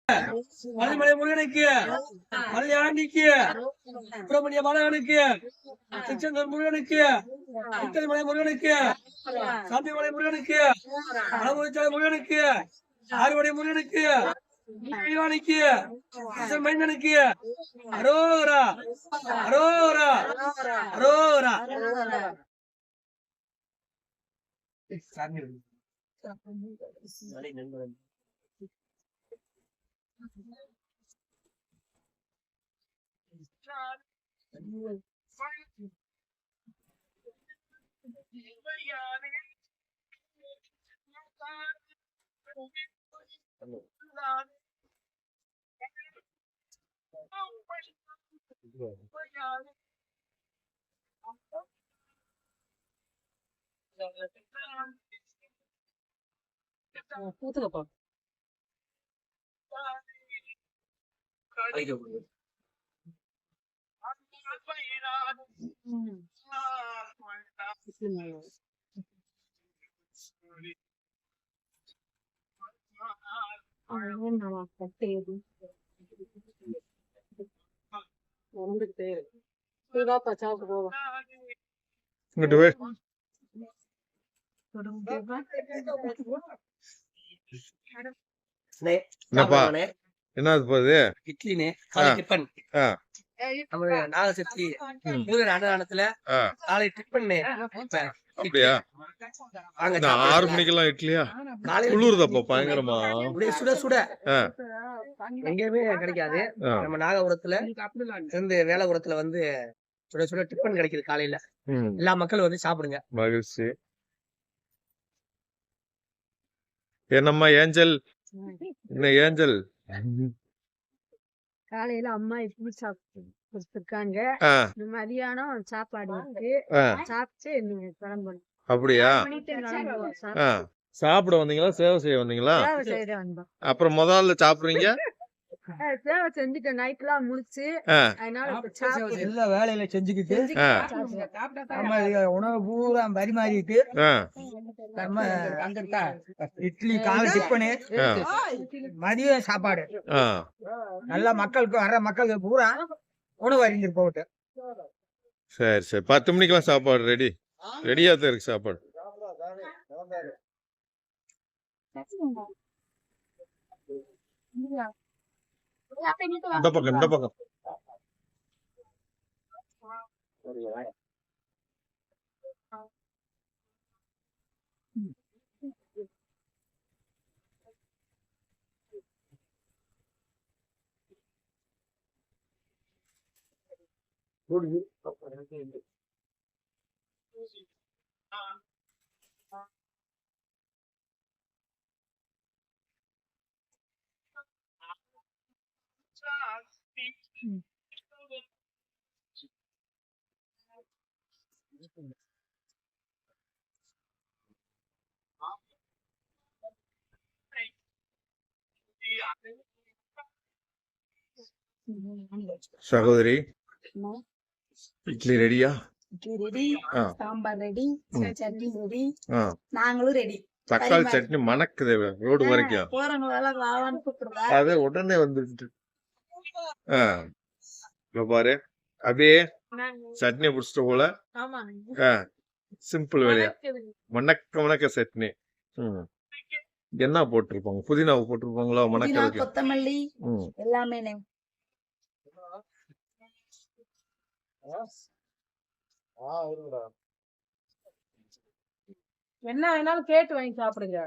மலைமலை முருகனுக்கு, மலையாண்டிக்கு, சுப்பிரமணிய மலையனுக்கு, திருச்செந்தூர் முருகனுக்கு, மலை முருகனுக்கு, சாந்திமலை முருகனுக்கு, மலமுச்சாலை முருகனுக்கு, ஆறுவடை முருகனுக்கு, மைந்தனுக்கு, அரோரா அரோரா அரோரா. பூத்துக்கப்பா என்ன போகுது? இட்லினே டிஃபன் நாகசக்தி முருகன் அன்னதானத்துல காலை டிஃபன். அப்படியா? 6 மணிக்கெல்லாம் இட்லியா? குளிருதப்பா பயங்கரமா. சுட சுட எங்கேயுமே கிடைக்காது. நம்ம நாகபுரத்துல இருந்து வேலபுரத்துல வந்து சுட சுட டிஃபன் கிடைக்குது காலையில. எல்லா மக்களும் வந்து சாப்பிடுங்க. மகிழ்ச்சி. என்னம்மா ஏஞ்சல்? என்ன ஏஞ்சல்? காலையில அம்மா இட்லி கொடுத்துருக்காங்க. மதியானம் சாப்பாடு இருக்கு. சாப்பிட்டு நீங்க கிளம்பணும். அப்படியா? சாப்பிட வந்தீங்களா சேவை செய்ய வந்தீங்களா? அப்புறம் முதல்ல சாப்பிடுறீங்க? சேவை செஞ்சுட்டேன். நைட்லாம் முடிச்சு எல்லா வேலையில செஞ்சுக்கிட்டு உணவு பூரா பரிமாறிட்டு இட்லி காலை டிஃபனு மதிய சாப்பாடு நல்லா மக்களுக்கு வர்ற மக்களுக்கு பூரா உணவு அறிஞர் போட்டு. சரி சரி. 10 மணிக்கெல்லாம் சாப்பாடு ரெடியா தான் இருக்கு சாப்பாடு. இந்த பக்கம் சகோதரி இட்லி ரெடியா? Idli ready, sambar ready, chutney ready, நாங்களும் ரெடி. தக்காளி சட்னி மணக்குது ரோடு வரைக்கும். அது உடனே வந்துட்டு பாரு அப்படியே சட்னி புடிச்சிட்டு போல. சிம்பிள் வேலையா மணக்க சட்னி. என்ன போட்டிருப்பாங்க? புதினா போட்டிருப்பாங்களா? மணக்கிறதுக்கு கொத்தமல்லி எல்லாமே. என்ன வேணாலும் கேட்டு வாங்கி சாப்பிடுங்க.